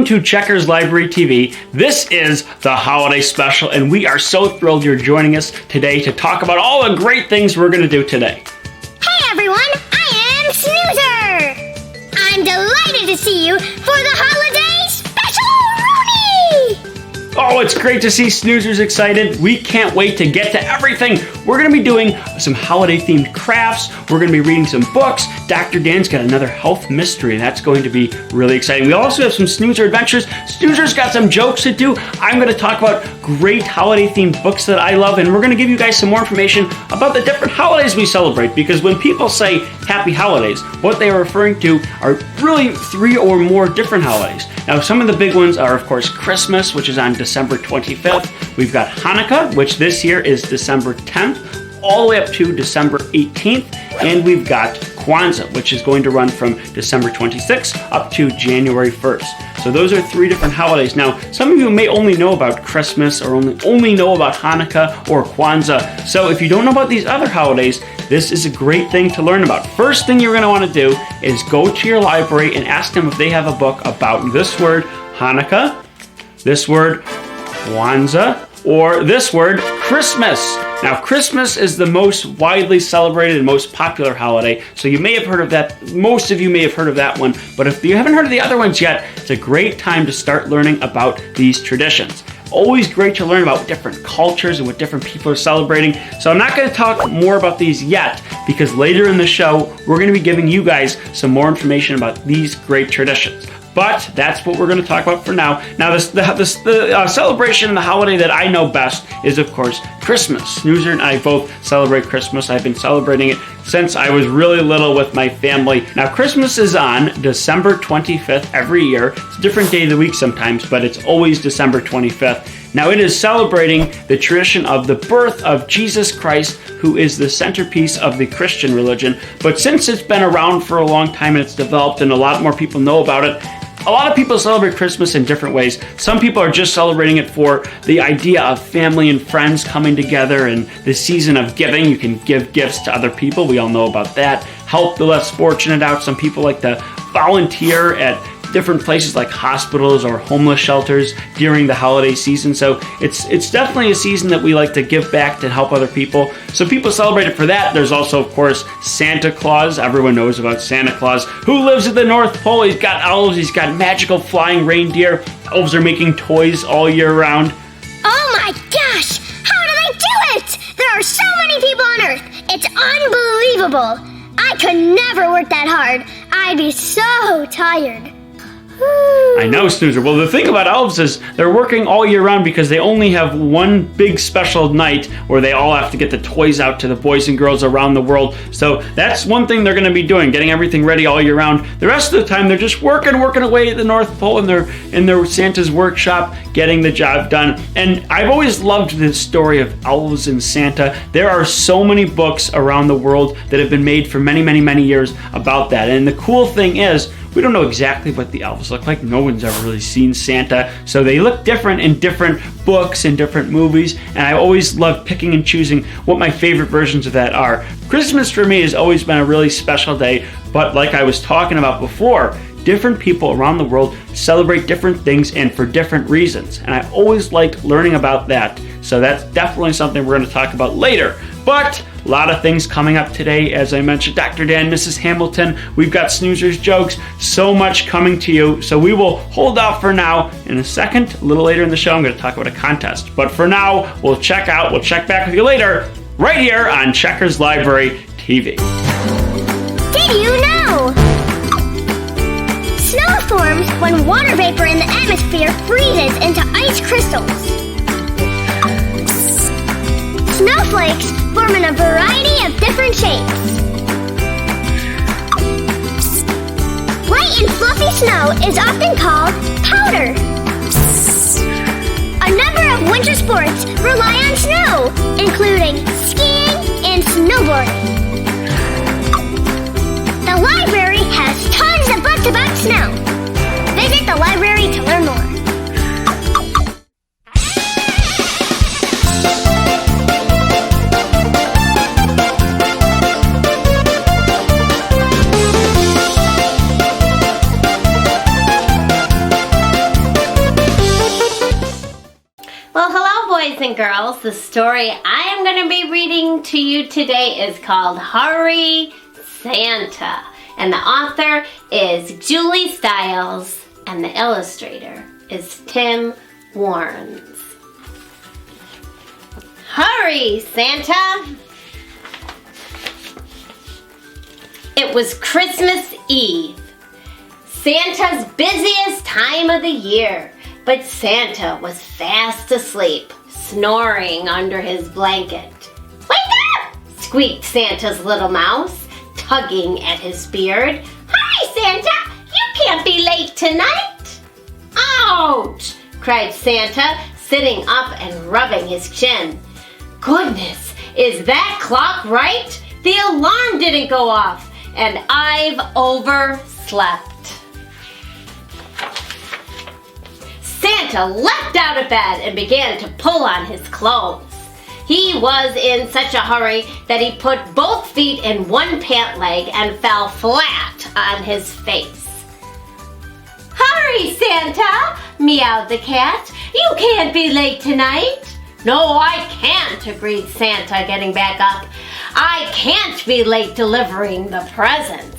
Welcome to Checkers Library TV. This is the holiday special, and we are so thrilled you're joining us today to talk about all the great things we're going to do today. Hey everyone, I am Snoozer! I'm delighted to see you for the holiday special, Rooney! Oh, it's great to see Snoozers excited. We can't wait to get to everything. We're going to be doing some holiday-themed crafts. We're going to be reading some books. Dr. Dan's got another health mystery. That's going to be really exciting. We also have some Snoozer adventures. Snoozer's got some jokes to do. I'm going to talk about great holiday-themed books that I love, and we're going to give you guys some more information about the different holidays we celebrate, because when people say happy holidays, what they are referring to are really 3 or more different holidays. Now, some of the big ones are, of course, Christmas, which is on December 25th. We've got Hanukkah, which this year is December 10th, all the way up to December 18th. And we've got Kwanzaa, which is going to run from December 26th up to January 1st. So those are 3 different holidays. Now, some of you may only know about Christmas or only know about Hanukkah or Kwanzaa. So if you don't know about these other holidays, this is a great thing to learn about. First thing you're going to want to do is go to your library and ask them if they have a book about this word, Hanukkah, this word, Kwanzaa, or this word, Christmas. Now, Christmas is the most widely celebrated and most popular holiday, so you may have heard of that. Most of you may have heard of that one, but if you haven't heard of the other ones yet, it's a great time to start learning about these traditions. Always great to learn about different cultures and what different people are celebrating. So I'm not going to talk more about these yet, because later in the show, we're going to be giving you guys some more information about these great traditions. But that's what we're going to talk about for now. Now, the celebration and the holiday that I know best is, of course, Christmas. Snoozer and I both celebrate Christmas. I've been celebrating it since I was really little with my family. Now, Christmas is on December 25th every year. It's a different day of the week sometimes, but it's always December 25th. Now, it is celebrating the tradition of the birth of Jesus Christ, who is the centerpiece of the Christian religion. But since it's been around for a long time and it's developed and a lot more people know about it, a lot of people celebrate Christmas in different ways. Some people are just celebrating it for the idea of family and friends coming together and the season of giving. You can give gifts to other people. We all know about that. Help the less fortunate out. Some people like to volunteer at different places like hospitals or homeless shelters during the holiday season. So it's definitely a season that we like to give back to help other people. So people celebrate it for that. There's also, of course, Santa Claus. Everyone knows about Santa Claus, who lives at the North Pole. He's got elves. He's got magical flying reindeer. Elves are making toys all year round. Oh my gosh! How do they do it? There are so many people on Earth. It's unbelievable. I could never work that hard. I'd be so tired. I know, Snoozer. Well, the thing about elves is they're working all year round because they only have one big special night where they all have to get the toys out to the boys and girls around the world. So that's one thing they're going to be doing, getting everything ready all year round. The rest of the time, they're just working away at the North Pole in their Santa's workshop, getting the job done. And I've always loved this story of elves and Santa. There are so many books around the world that have been made for many, many, many years about that. And the cool thing is, we don't know exactly what the elves look like. No one's ever really seen Santa. So they look different in different books and different movies. And I always love picking and choosing what my favorite versions of that are. Christmas for me has always been a really special day. But like I was talking about before, different people around the world celebrate different things and for different reasons. And I always liked learning about that. So that's definitely something we're going to talk about later. But a lot of things coming up today. As I mentioned, Dr. Dan, Mrs. Hamilton, we've got Snoozer's jokes, so much coming to you. So we will hold off for now. In a second, a little later in the show, I'm going to talk about a contest. But for now, we'll check back with you later, right here on Checkers Library TV. Did you know? Snow forms when water vapor in the atmosphere freezes into ice crystals. Snowflakes form in a variety of different shapes. Light and fluffy snow is often called powder. A number of winter sports rely on snow, including skiing and snowboarding. The library has tons of books about snow. Visit the library to learn more. Well, hello, boys and girls. The story I am going to be reading to you today is called Hurry, Santa. And the author is Julie Stiles, and the illustrator is Tim Warrens. Hurry, Santa! It was Christmas Eve, Santa's busiest time of the year, but Santa was fast asleep, snoring under his blanket. "Wake up!" squeaked Santa's little mouse, tugging at his beard. "Hurry, Santa! You can't be late tonight!" "Ouch!" cried Santa, sitting up and rubbing his chin. "Goodness, is that clock right? The alarm didn't go off, and I've overslept." Santa leapt out of bed and began to pull on his clothes. He was in such a hurry that he put both feet in one pant leg and fell flat on his face. "Hurry, Santa!" meowed the cat. "You can't be late tonight." "No, I can't," agreed Santa, getting back up. "I can't be late delivering the presents."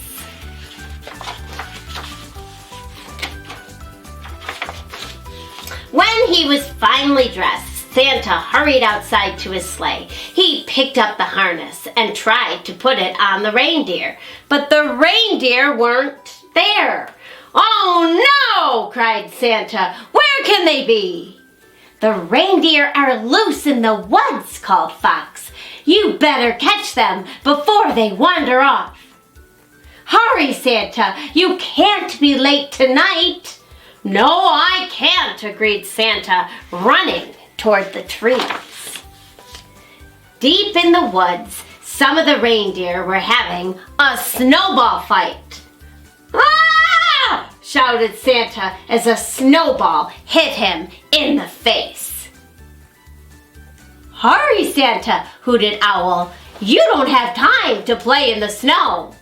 When he was finally dressed, Santa hurried outside to his sleigh. He picked up the harness and tried to put it on the reindeer, but the reindeer weren't there. "Oh no!" cried Santa. "Where can they be?" "The reindeer are loose in the woods," called Fox. "You better catch them before they wander off." "Hurry, Santa! You can't be late tonight." "No, I can't," agreed Santa, running toward the trees. Deep in the woods, some of the reindeer were having a snowball fight. "Ah!" shouted Santa as a snowball hit him in the face. "Hurry, Santa!" hooted Owl. "You don't have time to play in the snow."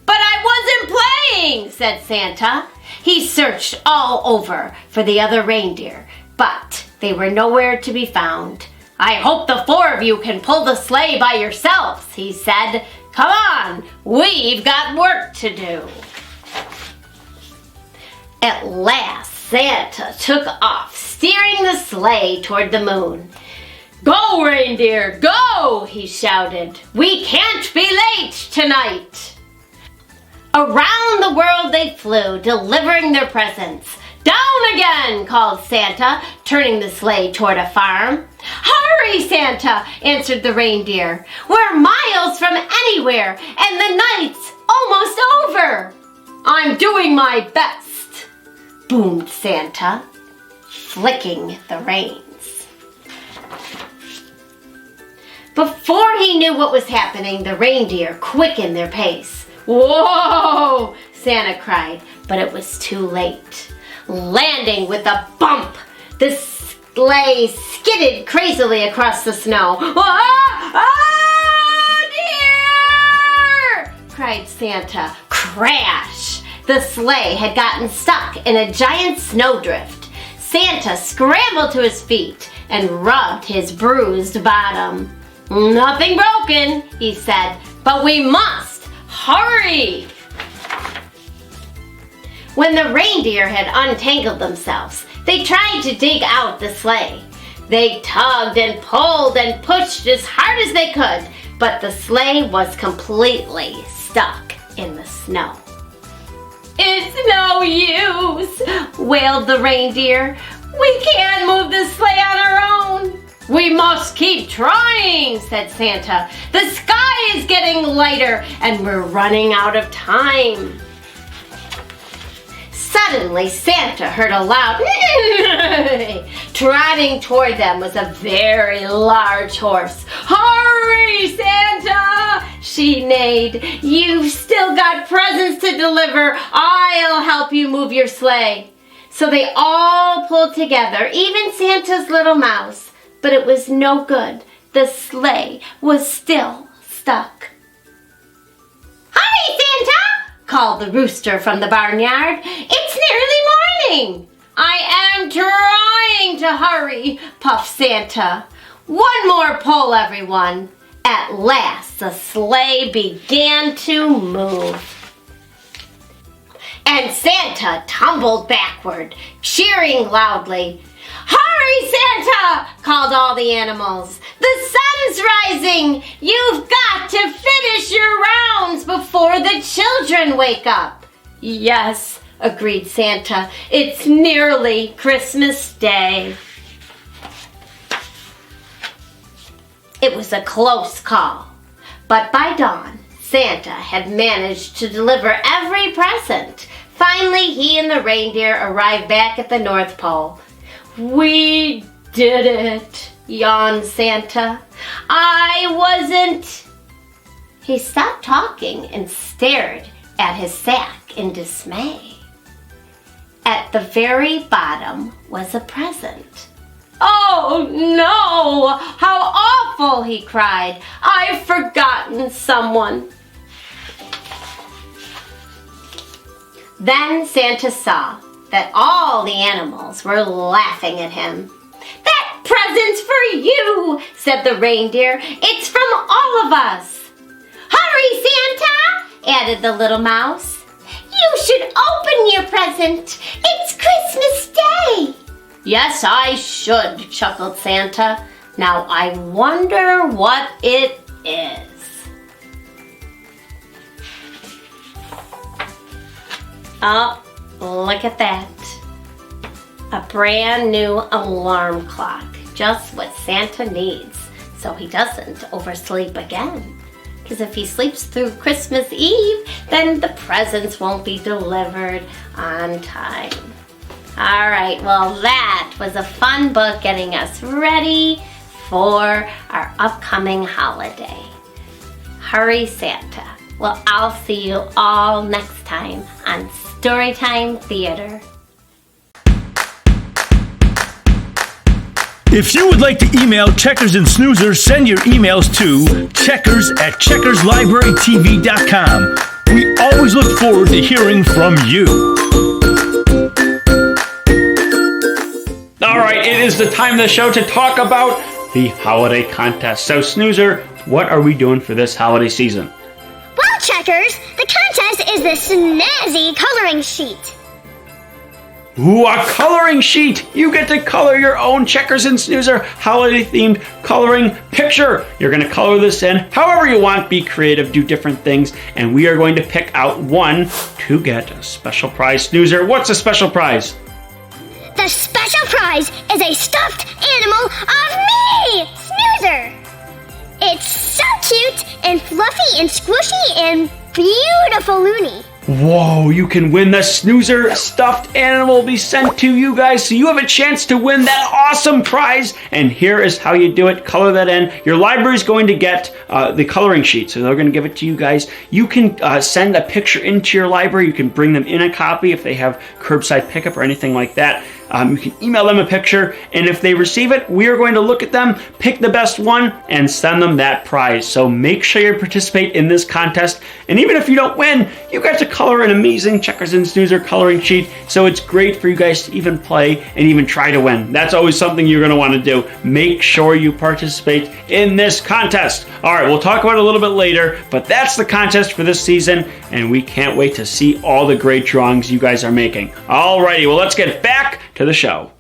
"But I wasn't playing," said Santa. He searched all over for the other reindeer, but they were nowhere to be found. "I hope the four of you can pull the sleigh by yourselves," he said. "Come on, we've got work to do." At last, Santa took off, steering the sleigh toward the moon. "Go, reindeer, go!" he shouted. "We can't be late tonight." Around the world they flew, delivering their presents. "Down again!" called Santa, turning the sleigh toward a farm. "Hurry, Santa!" answered the reindeer. "We're miles from anywhere, and the night's almost over." "I'm doing my best," boomed Santa, flicking the reins. Before he knew what was happening, the reindeer quickened their pace. "Whoa!" Santa cried, but it was too late. Landing with a bump, the sleigh skidded crazily across the snow. "Ah! Oh, dear!" cried Santa. Crash! The sleigh had gotten stuck in a giant snowdrift. Santa scrambled to his feet and rubbed his bruised bottom. "Nothing broken," he said, "but we must hurry!" When the reindeer had untangled themselves, they tried to dig out the sleigh. They tugged and pulled and pushed as hard as they could, but the sleigh was completely stuck in the snow. "It's no use," wailed the reindeer. "We can't move the sleigh on our own." "We must keep trying," said Santa. "The sky is getting lighter and we're running out of time." Suddenly, Santa heard a loud neigh. Trotting toward them was a very large horse. "Hurry, Santa!" she neighed. "You've still got presents to deliver. I'll help you move your sleigh." So they all pulled together, even Santa's little mouse. But it was no good. The sleigh was still stuck. "Hurry, Santa!" called the rooster from the barnyard. "It's nearly morning." "I am trying to hurry, puffed Santa. One more pull, everyone. At last, the sleigh began to move. And Santa tumbled backward, cheering loudly. "Hurry, Santa!" called all the animals. "The sun's rising! You've got to finish your rounds before the children wake up." "Yes," agreed Santa. "It's nearly Christmas Day." It was a close call, but by dawn, Santa had managed to deliver every present. Finally, he and the reindeer arrived back at the North Pole. "We did it," yawned Santa. "I wasn't..." He stopped talking and stared at his sack in dismay. At the very bottom was a present. "Oh no! How awful!" he cried. "I've forgotten someone." Then Santa saw that all the animals were laughing at him. "That present's for you," said the reindeer. "It's from all of us." "Hurry, Santa!" added the little mouse. "You should open your present. It's Christmas Day." "Yes, I should," chuckled Santa. "Now I wonder what it is." Oh, look at that. A brand new alarm clock. Just what Santa needs so he doesn't oversleep again. Because if he sleeps through Christmas Eve, then the presents won't be delivered on time. All right, well, that was a fun book getting us ready for our upcoming holiday. Hurry, Santa. Well, I'll see you all next time on Storytime Theater. If you would like to email Checkers and Snoozers, send your emails to checkers@checkerslibrarytv.com. We always look forward to hearing from you. All right, it is the time of the show to talk about the holiday contest. So, Snoozer, what are we doing for this holiday season? Well, Checkers, the contest is the snazzy coloring sheet. Ooh, a coloring sheet! You get to color your own Checkers and Snoozer holiday-themed coloring picture. You're going to color this in however you want. Be creative, do different things, and we are going to pick out one to get a special prize. Snoozer, what's a special prize? The special prize is a stuffed animal of me, Snoozer. It's so cute and fluffy and squishy and beautiful loony. Whoa, you can win the Snoozer stuffed animal will be sent to you guys, so you have a chance to win that awesome prize. And here is how you do it. Color that in. Your library is going to get the coloring sheet, so they're going to give it to you guys. You can send a picture into your library. You can bring them in a copy if they have curbside pickup or anything like that. You can email them a picture, and if they receive it, we are going to look at them, pick the best one, and send them that prize. So make sure you participate in this contest, and even if you don't win, you get to color an amazing Checkers and Snoozer coloring sheet, so it's great for you guys to even play and even try to win. That's always something you're going to want to do. Make sure you participate in this contest. All right, we'll talk about it a little bit later, but that's the contest for this season, and we can't wait to see all the great drawings you guys are making. Alrighty, well, let's get back to the show.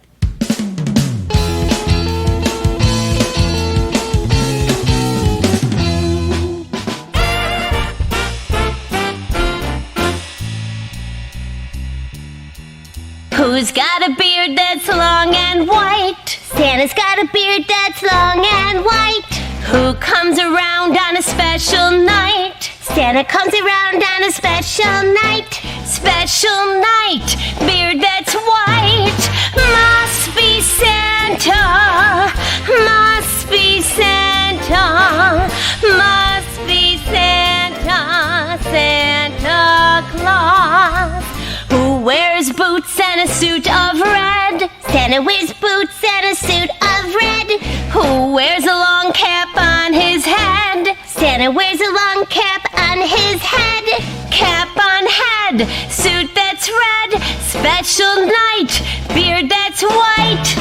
Who's got a beard that's long and white? Santa's got a beard that's long and white. Who comes around on a special night? Santa comes around on a special night. Special night, beard that's white. Must be Santa. Must be Santa. Must be Santa. Santa Claus. Who wears boots and a suit of red? Santa wears boots and a suit of red. Who wears a long cap on his head? Santa wears a long cap on his head. Cap on head, suit that's red. Special night, beard that's white.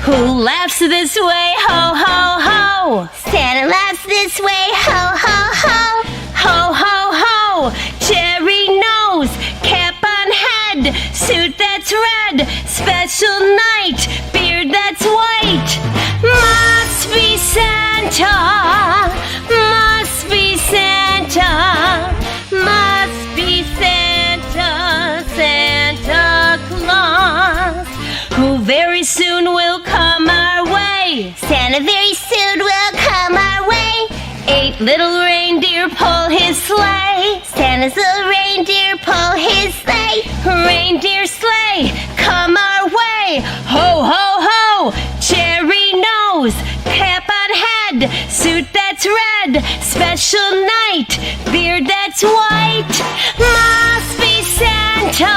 Who laughs this way? Ho, ho, ho! Santa laughs this way, ho, ho, ho. Ho, ho, ho! Cherry nose, cap on head, suit that's red, special night, beard that's white. Must be Santa, must be Santa, must be Santa, Santa Claus, who very soon will come our way. Santa very soon will come our way. 8 little reindeer pull his sleigh. Santa's little reindeer pull his sleigh. Reindeer sleigh, come our way. Ho, ho, ho! Cherry nose, cap on head, suit that's red, special night, beard that's white. Must be Santa,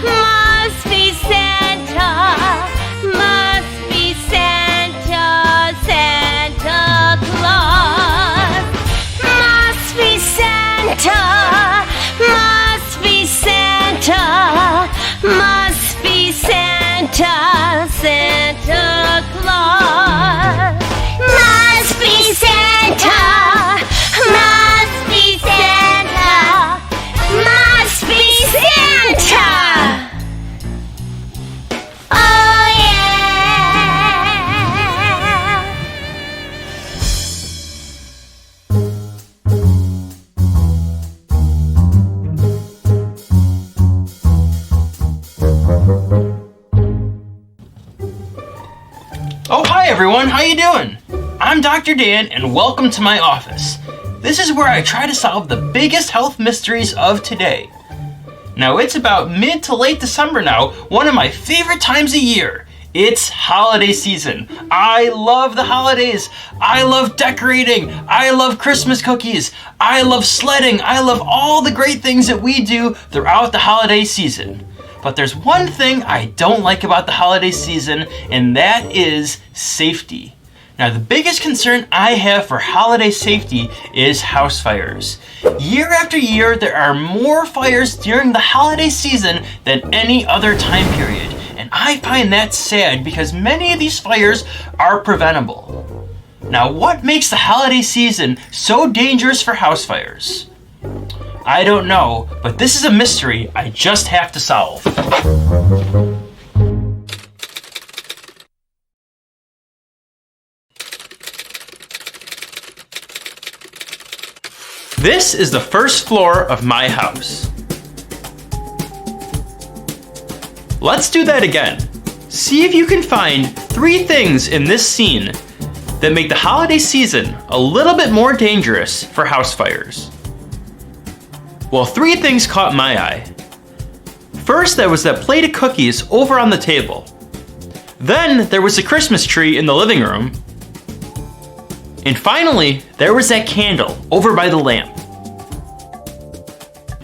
must be Santa, must be Santa, Santa Claus. Must be Santa, must be Santa, must be Santa, Santa Claus. Must be Santa, must be Santa, must be Santa. Oh yeah. Oh, hi everyone, how you doing? I'm Dr. Dan and welcome to my office. This is where I try to solve the biggest health mysteries of today. Now it's about mid to late December now, one of my favorite times of year. It's holiday season. I love the holidays. I love decorating. I love Christmas cookies. I love sledding. I love all the great things that we do throughout the holiday season. But there's one thing I don't like about the holiday season, and that is safety. Now, the biggest concern I have for holiday safety is house fires. Year after year, there are more fires during the holiday season than any other time period. And I find that sad because many of these fires are preventable. Now, what makes the holiday season so dangerous for house fires? I don't know, but this is a mystery I just have to solve. This is the first floor of my house. Let's do that again. See if you can find 3 things in this scene that make the holiday season a little bit more dangerous for house fires. Well, 3 things caught my eye. First, there was that plate of cookies over on the table. Then, there was a Christmas tree in the living room. And finally, there was that candle over by the lamp.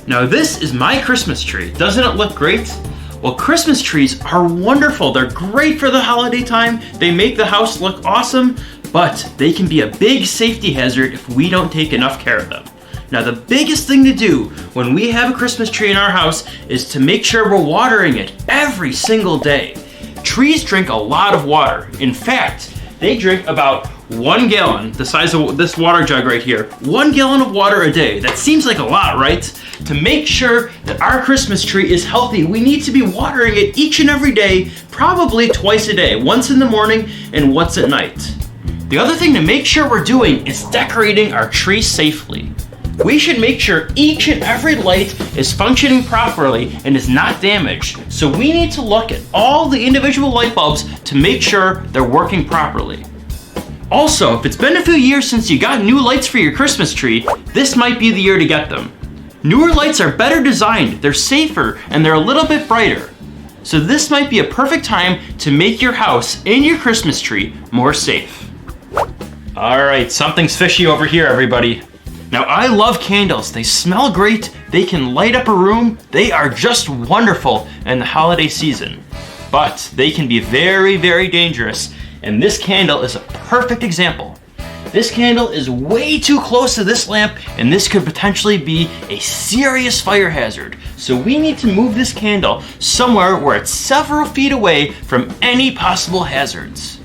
Now, this is my Christmas tree. Doesn't it look great? Well, Christmas trees are wonderful. They're great for the holiday time. They make the house look awesome, but they can be a big safety hazard if we don't take enough care of them. Now, the biggest thing to do when we have a Christmas tree in our house is to make sure we're watering it every single day. Trees drink a lot of water. In fact, they drink about 1 gallon, the size of this water jug right here, 1 gallon of water a day. That seems like a lot, right? To make sure that our Christmas tree is healthy, we need to be watering it each and every day, probably twice a day, once in the morning and once at night. The other thing to make sure we're doing is decorating our tree safely. We should make sure each and every light is functioning properly and is not damaged. So we need to look at all the individual light bulbs to make sure they're working properly. Also, if it's been a few years since you got new lights for your Christmas tree, this might be the year to get them. Newer lights are better designed, they're safer, and they're a little bit brighter. So this might be a perfect time to make your house and your Christmas tree more safe. All right, something's fishy over here, everybody. Now, I love candles. They smell great. They can light up a room. They are just wonderful in the holiday season. But they can be very, very dangerous. And this candle is a perfect example. This candle is way too close to this lamp, and this could potentially be a serious fire hazard. So we need to move this candle somewhere where it's several feet away from any possible hazards.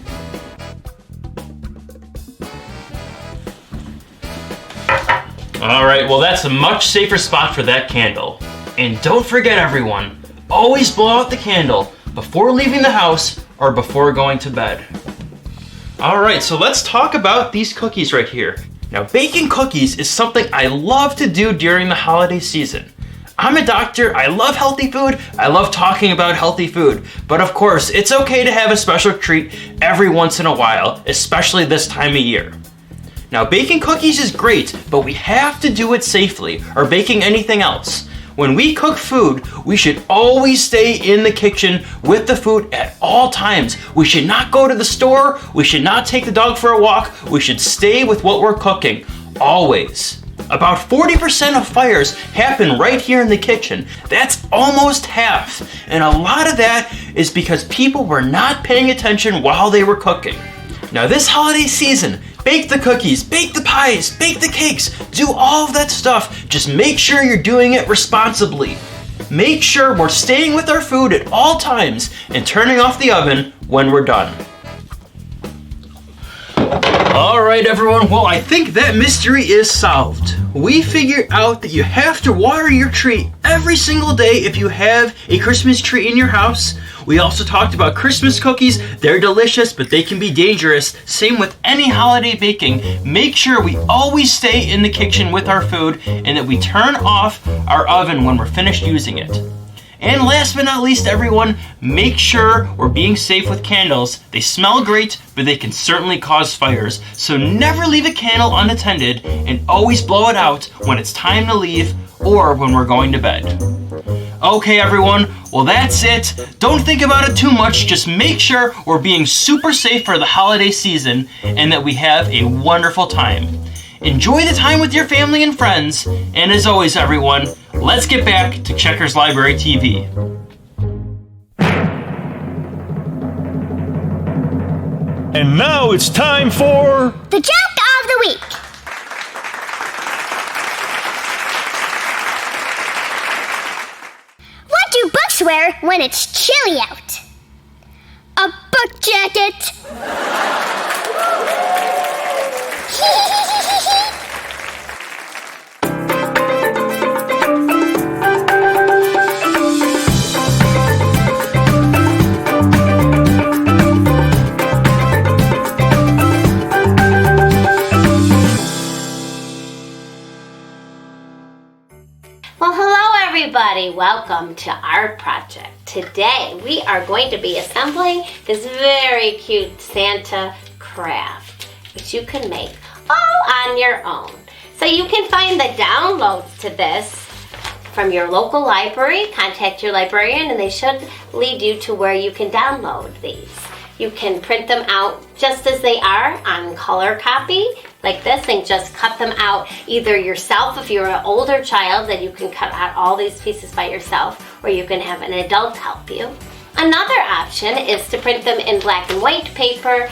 All right, well that's a much safer spot for that candle. And don't forget everyone, always blow out the candle before leaving the house or before going to bed. All right, so let's talk about these cookies right here. Now, baking cookies is something I love to do during the holiday season. I'm a doctor, I love healthy food, I love talking about healthy food, but of course, it's okay to have a special treat every once in a while, especially this time of year. Now, baking cookies is great, but we have to do it safely, or baking anything else. When we cook food, we should always stay in the kitchen with the food at all times. We should not go to the store, we should not take the dog for a walk, we should stay with what we're cooking, always. About 40% of fires happen right here in the kitchen. That's almost half, and a lot of that is because people were not paying attention while they were cooking. Now this holiday season, bake the cookies, bake the pies, bake the cakes, do all of that stuff. Just make sure you're doing it responsibly. Make sure we're staying with our food at all times and turning off the oven when we're done. All right, everyone, well, I think that mystery is solved. We figured out that you have to water your tree every single day if you have a Christmas tree in your house. We also talked about Christmas cookies. They're delicious, but they can be dangerous. Same with any holiday baking. Make sure we always stay in the kitchen with our food and that we turn off our oven when we're finished using it. And last but not least, everyone, make sure we're being safe with candles. They smell great, but they can certainly cause fires. So never leave a candle unattended and always blow it out when it's time to leave or when we're going to bed. Okay, everyone, well that's it. Don't think about it too much. Just make sure we're being super safe for the holiday season and that we have a wonderful time. Enjoy the time with your family and friends, and as always, everyone, let's get back to Checkers Library TV. And now it's time for... The joke of the week. What do books wear when it's chilly out? A book jacket. Well, hello everybody. Welcome to our project. Today we are going to be assembling this very cute Santa craft, which you can make all on your own. So you can find the downloads to this from your local library. Contact your librarian and they should lead you to where you can download these. You can print them out just as they are on color copy like this and just cut them out either yourself if you're an older child, then you can cut out all these pieces by yourself, or you can have an adult help you. Another option is to print them in black and white paper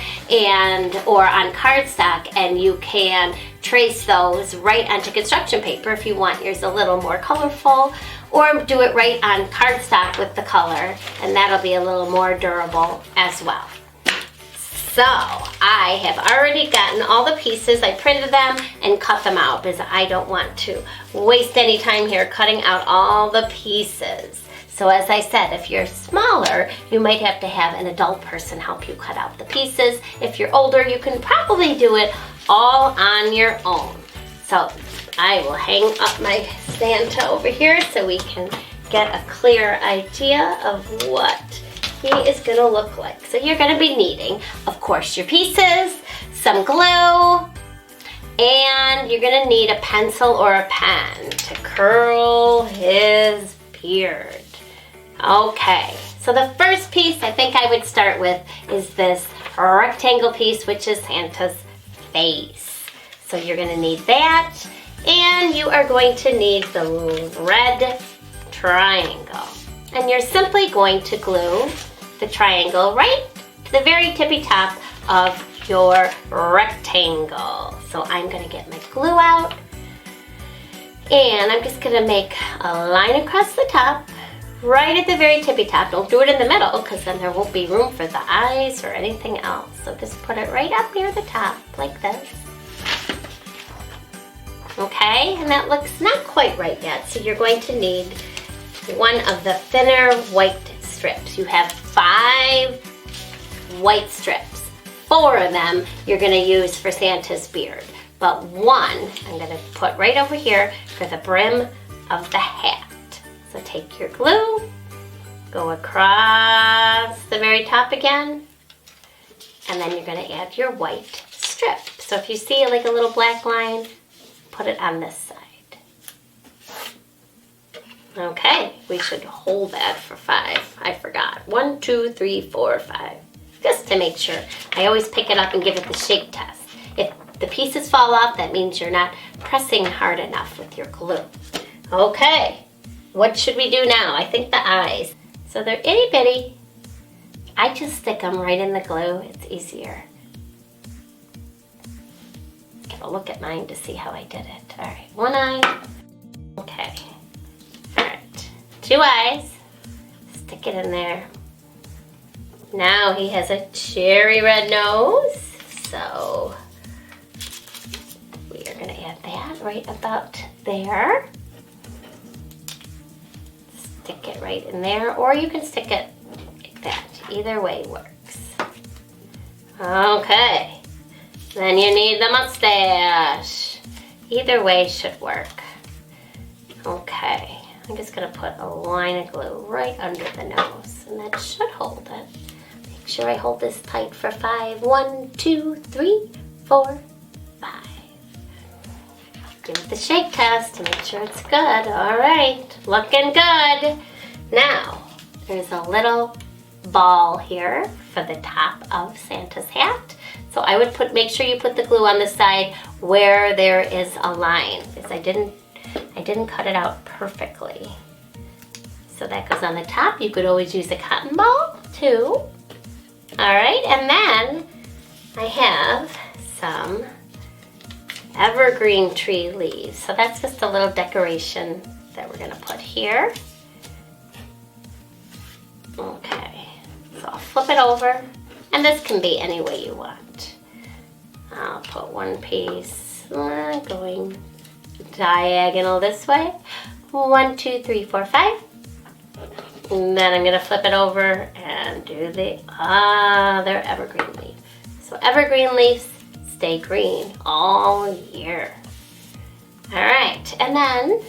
or on cardstock, and you can trace those right onto construction paper if you want yours a little more colorful, or do it right on cardstock with the color, and that'll be a little more durable as well. So I have already gotten all the pieces. I printed them and cut them out because I don't want to waste any time here cutting out all the pieces. So as I said, if you're smaller, you might have to have an adult person help you cut out the pieces. If you're older, you can probably do it all on your own. So I will hang up my Santa over here so we can get a clear idea of what he is going to look like. So you're going to be needing, of course, your pieces, some glue, and you're going to need a pencil or a pen to curl his beard. Okay, so the first piece I think I would start with is this rectangle piece, which is Santa's face. So you're going to need that, and you are going to need the red triangle. And you're simply going to glue the triangle right to the very tippy top of your rectangle. So I'm gonna get my glue out, and I'm just gonna make a line across the top, right at the very tippy top. Don't do it in the middle, because then there won't be room for the eyes or anything else. So just put it right up near the top, like this. Okay, and that looks not quite right yet, so you're going to need one of the thinner white strips. You have 5 white strips. 4 of them you're gonna use for Santa's beard, but 1 I'm gonna put right over here for the brim of the hat. So take your glue, go across the very top again, and then you're gonna add your white strip. So if you see like a little black line, put it on this side. Okay, we should hold that for 5. I forgot. 1, 2, 3, 4, 5. Just to make sure. I always pick it up and give it the shake test. If the pieces fall off, that means you're not pressing hard enough with your glue. Okay, what should we do now? I think the eyes. So they're itty bitty. I just stick them right in the glue. It's easier. Gotta look at mine to see how I did it. All right, 1 eye. Okay. All right, 2 eyes. Stick it in there. Now he has a cherry red nose. So we are gonna add that right about there. Stick it right in there, or you can stick it like that. Either way works. Okay. Then you need the mustache. Either way should work. Okay, I'm just gonna put a line of glue right under the nose, and that should hold it. Make sure I hold this tight for 5. 1, 2, 3, 4, 5. Give it the shake test to make sure it's good. All right, looking good. Now, there's a little ball here for the top of Santa's hat. So I would make sure you put the glue on the side where there is a line, because I didn't cut it out perfectly. So that goes on the top. You could always use a cotton ball too. All right, and then I have some evergreen tree leaves. So that's just a little decoration that we're gonna put here. Okay, so I'll flip it over, and this can be any way you want. I'll put 1 piece going diagonal this way. 1, 2, 3, 4, 5. And then I'm gonna flip it over and do they're evergreen leaf. So evergreen leaves stay green all year. All right, and then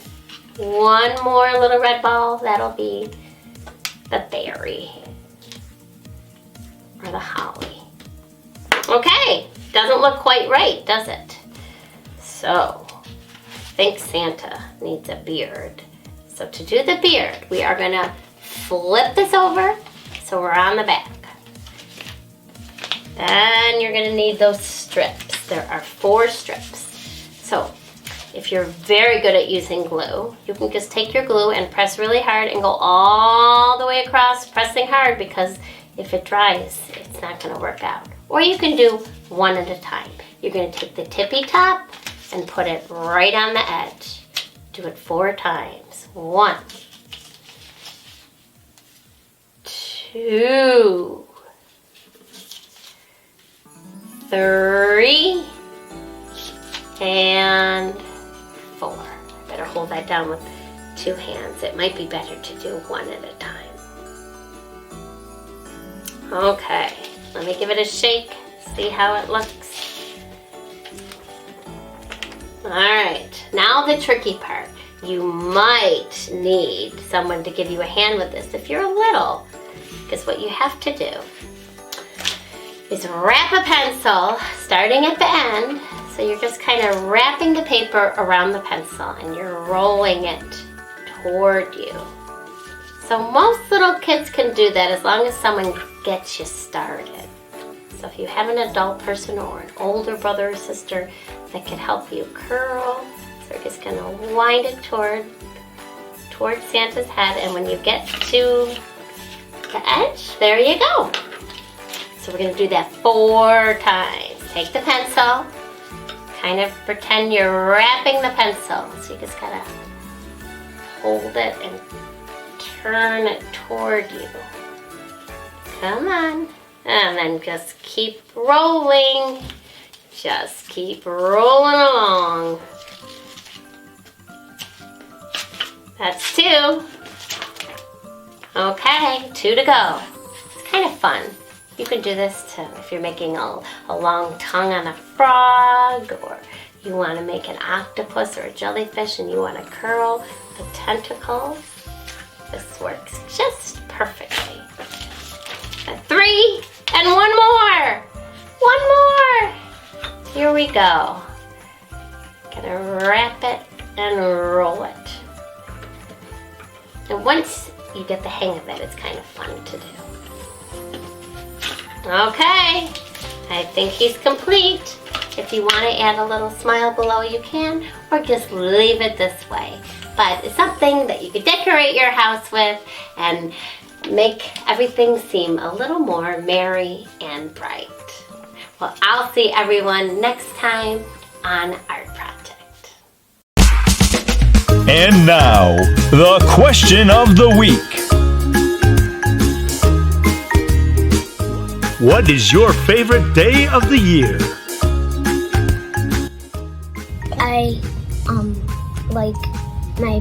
1 more little red ball. That'll be the berry or the holly. Okay, doesn't look quite right, does it? So, I think Santa needs a beard. So to do the beard, we are gonna flip this over so we're on the back. Then you're gonna need those strips. There are 4 strips. So if you're very good at using glue, you can just take your glue and press really hard and go all the way across, pressing hard, because if it dries, it's not gonna work out. Or you can do 1 at a time. You're gonna take the tippy top and put it right on the edge. Do it 4 times. 1, 2, 3, and 4. Better hold that down with 2 hands. It might be better to do 1 at a time. Okay, let me give it a shake, see how it looks. All right, now the tricky part. You might need someone to give you a hand with this if you're little, because what you have to do is wrap a pencil starting at the end. So you're just kind of wrapping the paper around the pencil and you're rolling it toward you. So most little kids can do that as long as someone gets you started. So if you have an adult person or an older brother or sister that can help you curl, so we're just gonna wind it toward Santa's head, and when you get to the edge, there you go. So we're going to do that 4 times. Take the pencil, kind of pretend you're wrapping the pencil. So you just gotta hold it and turn it toward you. Come on. And then just keep rolling. Just keep rolling along. That's 2. Okay, 2 to go. It's kind of fun. You can do this too if you're making a long tongue on a frog, or you want to make an octopus or a jellyfish and you want to curl the tentacles. This works just perfectly. 3 and 1 more. 1 more. Here we go. Gonna wrap it and roll it. And once you get the hang of it, it's kind of fun to do. Okay, I think he's complete. If you want to add a little smile below, you can, or just leave it this way. But it's something that you could decorate your house with and make everything seem a little more merry and bright. Well, I'll see everyone next time on Art Project. And now, the question of the week. What is your favorite day of the year? I like my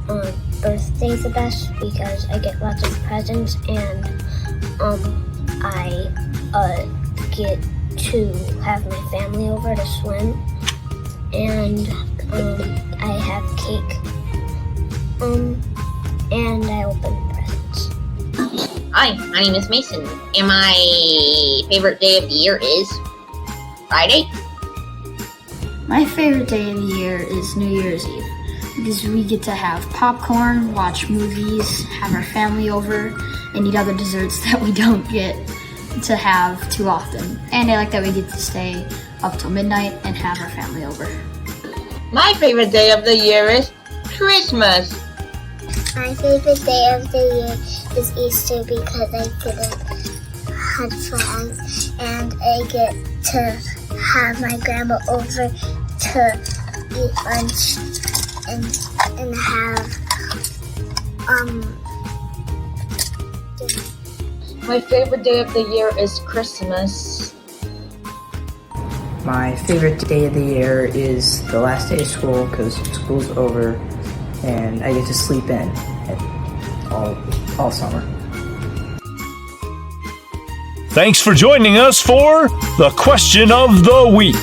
birthday's the best because I get lots of presents and I get to have my family over to swim and I have cake and I open presents. Hi, my name is Mason, and my favorite day of the year is Friday. My favorite day of the year is New Year's Eve because we get to have popcorn, watch movies, have our family over, and eat other desserts that we don't get to have too often. And I like that we get to stay up till midnight and have our family over. My favorite day of the year is Christmas. My favorite day of the year is Easter because I get to have friends and I get to have my grandma over to eat lunch and have dinner. My favorite day of the year is Christmas. My favorite day of the year is the last day of school because school's over and I get to sleep in all summer. Thanks for joining us for the question of the week.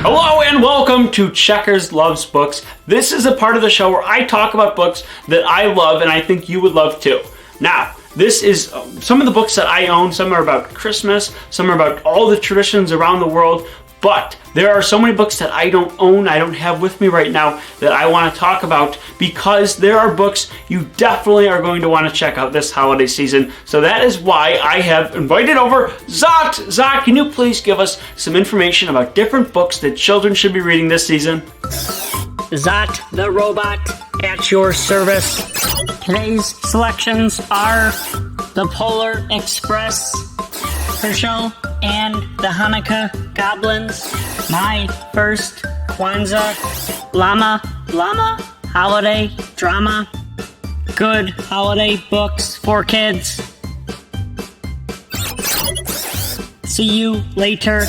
Hello and welcome to Checkers Loves Books. This is a part of the show where I talk about books that I love and I think you would love too. Now, this is some of the books that I own. Some are about Christmas, some are about all the traditions around the world, but there are so many books that I don't own, I don't have with me right now that I want to talk about because there are books you definitely are going to want to check out this holiday season. So that is why I have invited over Zot. Zot, can you please give us some information about different books that children should be reading this season? Zot the robot at your service. Today's selections are The Polar Express, Herschel and the Hanukkah Goblins, My First Kwanzaa, Llama Holiday Drama, Good Holiday Books for Kids. See you later.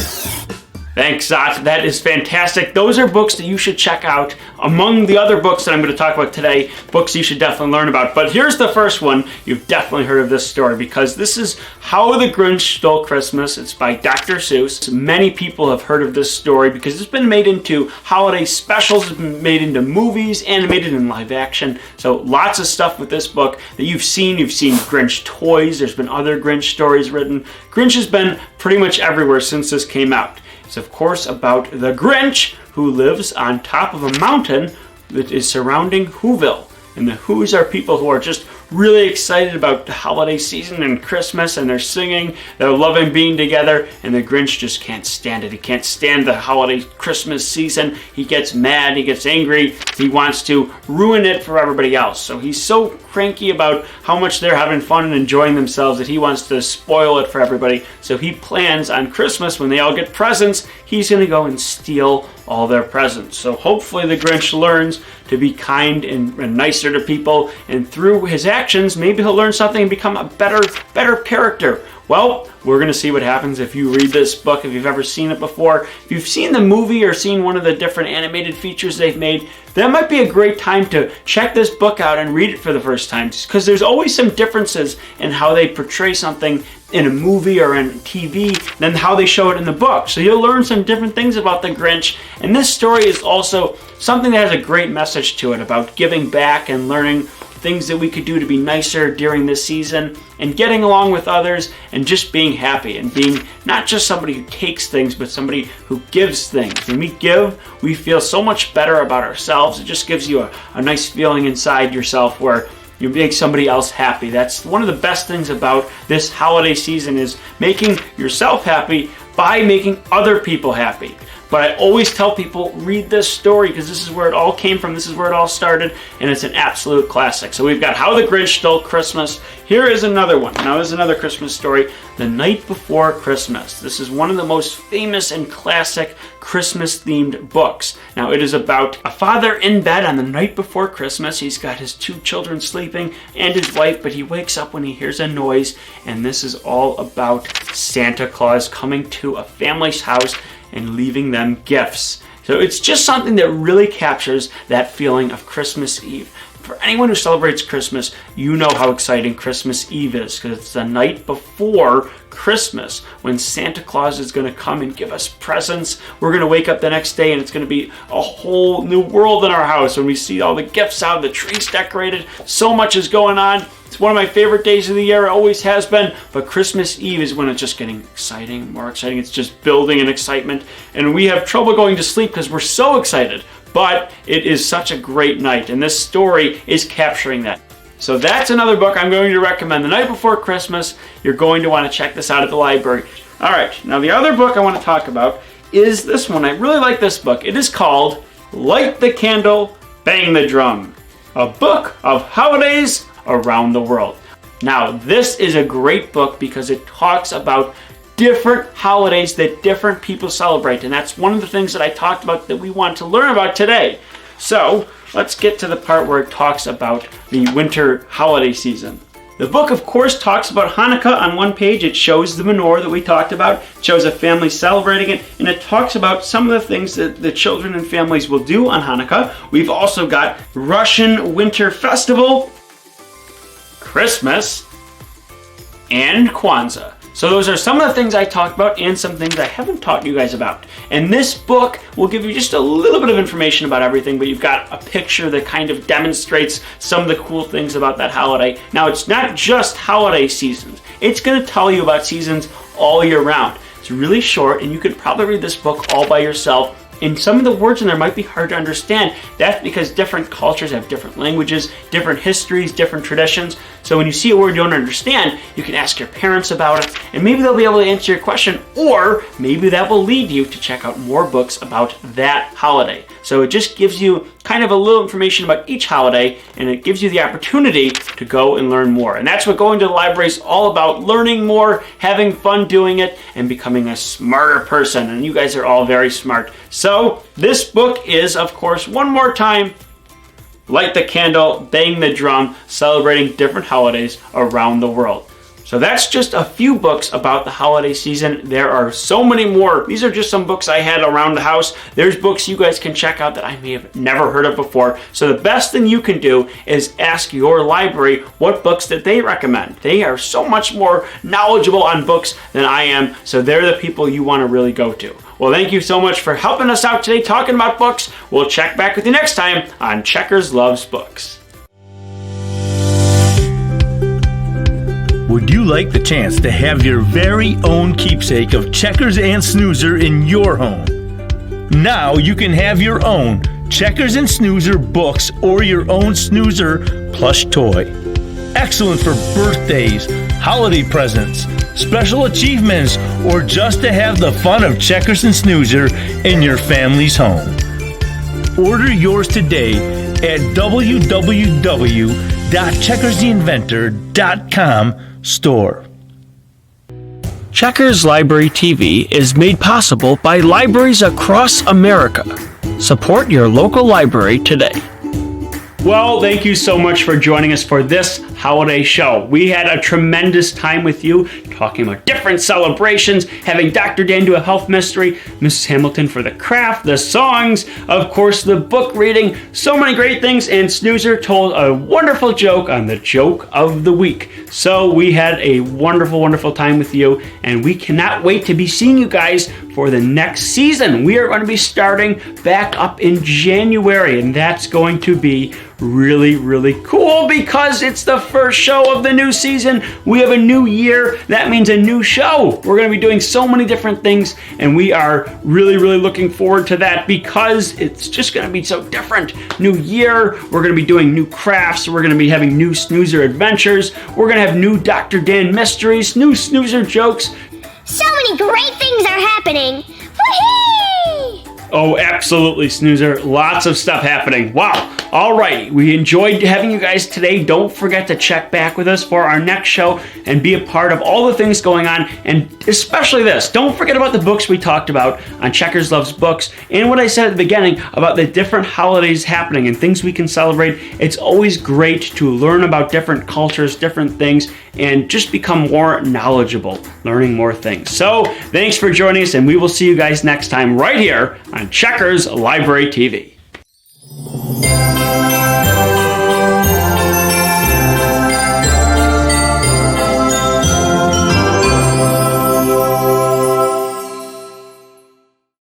Thanks, Zot. That is fantastic. Those are books that you should check out. Among the other books that I'm going to talk about today, books you should definitely learn about. But here's the first one. You've definitely heard of this story because this is How the Grinch Stole Christmas. It's by Dr. Seuss. Many people have heard of this story because it's been made into holiday specials, it's been made into movies, animated in live action. So lots of stuff with this book that you've seen. You've seen Grinch toys. There's been other Grinch stories written. Grinch has been pretty much everywhere since this came out. It's of course about the Grinch who lives on top of a mountain that is surrounding Whoville. And the Who's are people who are just really excited about the holiday season and Christmas, and they're singing, they're loving being together, and the Grinch just can't stand it. He can't stand the holiday Christmas season. He gets mad, he gets angry, he wants to ruin it for everybody else. So he's so cranky about how much they're having fun and enjoying themselves that he wants to spoil it for everybody. So he plans on Christmas, when they all get presents, he's going to go and steal all their presents. So hopefully the Grinch learns to be kind and nicer to people, and through his actions, maybe he'll learn something and become a better character. Well, we're going to see what happens if you read this book, if you've ever seen it before. If you've seen the movie or seen one of the different animated features they've made, that might be a great time to check this book out and read it for the first time, because there's always some differences in how they portray something in a movie or in TV than how they show it in the book. So you'll learn some different things about the Grinch. And this story is also something that has a great message to it about giving back and learning things that we could do to be nicer during this season, and getting along with others, and just being happy and being not just somebody who takes things, but somebody who gives things. When we give, we feel so much better about ourselves. It just gives you a nice feeling inside yourself where you make somebody else happy. That's one of the best things about this holiday season, is making yourself happy by making other people happy. But I always tell people, read this story, because this is where it all came from. This is where it all started, and it's an absolute classic. So we've got How the Grinch Stole Christmas. Here is another one. Now, this is another Christmas story, The Night Before Christmas. This is one of the most famous and classic Christmas-themed books. Now, it is about a father in bed on the night before Christmas. He's got his 2 children sleeping and his wife, but he wakes up when he hears a noise, and this is all about Santa Claus coming to a family's house and leaving them gifts. So it's just something that really captures that feeling of Christmas Eve. For anyone who celebrates Christmas, you know how exciting Christmas Eve is, because it's the night before Christmas when Santa Claus is going to come and give us presents. We're going to wake up the next day and it's going to be a whole new world in our house when we see all the gifts out, the trees decorated. So much is going on. It's one of my favorite days of the year. It always has been. But Christmas Eve is when it's just getting exciting, more exciting. It's just building in excitement. And we have trouble going to sleep because we're so excited. But it is such a great night. And this story is capturing that. So that's another book I'm going to recommend. The Night Before Christmas. You're going to want to check this out at the library. All right. Now the other book I want to talk about is this one. I really like this book. It is called Light the Candle, Bang the Drum. A book of holidays around the world. Now, this is a great book because it talks about different holidays that different people celebrate. And that's one of the things that I talked about that we want to learn about today. So, let's get to the part where it talks about the winter holiday season. The book, of course, talks about Hanukkah on one page. It shows the menorah that we talked about. It shows a family celebrating it. And it talks about some of the things that the children and families will do on Hanukkah. We've also got Russian Winter Festival, Christmas, and Kwanzaa. So those are some of the things I talked about and some things I haven't taught you guys about. And this book will give you just a little bit of information about everything, but you've got a picture that kind of demonstrates some of the cool things about that holiday. Now, it's not just holiday seasons. It's going to tell you about seasons all year round. It's really short, and you could probably read this book all by yourself. And some of the words in there might be hard to understand. That's because different cultures have different languages, different histories, different traditions. So when you see a word you don't understand, you can ask your parents about it, and maybe they'll be able to answer your question, or maybe that will lead you to check out more books about that holiday. So it just gives you kind of a little information about each holiday, and it gives you the opportunity to go and learn more. And that's what going to the library is all about: learning more, having fun doing it, and becoming a smarter person. And you guys are all very smart. So this book is, of course, one more time, Light the Candle, Bang the Drum, celebrating different holidays around the world. So that's just a few books about the holiday season. There are so many more. These are just some books I had around the house. There's books you guys can check out that I may have never heard of before. So the best thing you can do is ask your library what books that they recommend. They are so much more knowledgeable on books than I am, so they're the people you want to really go to. Well, thank you so much for helping us out today talking about books. We'll check back with you next time on Checkers Loves Books. Would you like the chance to have your very own keepsake of Checkers and Snoozer in your home? Now you can have your own Checkers and Snoozer books or your own Snoozer plush toy. Excellent for birthdays, holiday presents, special achievements, or just to have the fun of Checkers and Snoozer in your family's home. Order yours today at www.checkerstheinventor.com store. Checkers Library TV is made possible by libraries across America. Support your local library today. Well, thank you so much for joining us for this holiday show. We had a tremendous time with you, talking about different celebrations, having Dr. Dan do a health mystery, Mrs. Hamilton for the craft, the songs, of course, the book reading, so many great things, and Snoozer told a wonderful joke on the joke of the week. So we had a wonderful, wonderful time with you, and we cannot wait to be seeing you guys for the next season. We are going to be starting back up in January, and that's going to be really, really cool because it's the first show of the new season. We have a new year. That means a new show. We're going to be doing so many different things, and we are really, really looking forward to that because it's just going to be so different. New year, we're going to be doing new crafts. We're going to be having new Snoozer adventures. We're going to have new Dr. Dan mysteries, new Snoozer jokes. So many great things are happening. Whee! Oh, absolutely, Snoozer. Lots of stuff happening. Wow. All right. We enjoyed having you guys today. Don't forget to check back with us for our next show and be a part of all the things going on, and especially this. Don't forget about the books we talked about on Checkers Loves Books and what I said at the beginning about the different holidays happening and things we can celebrate. It's always great to learn about different cultures, different things, and just become more knowledgeable, learning more things. So, thanks for joining us, and we will see you guys next time right here on Checkers Library TV.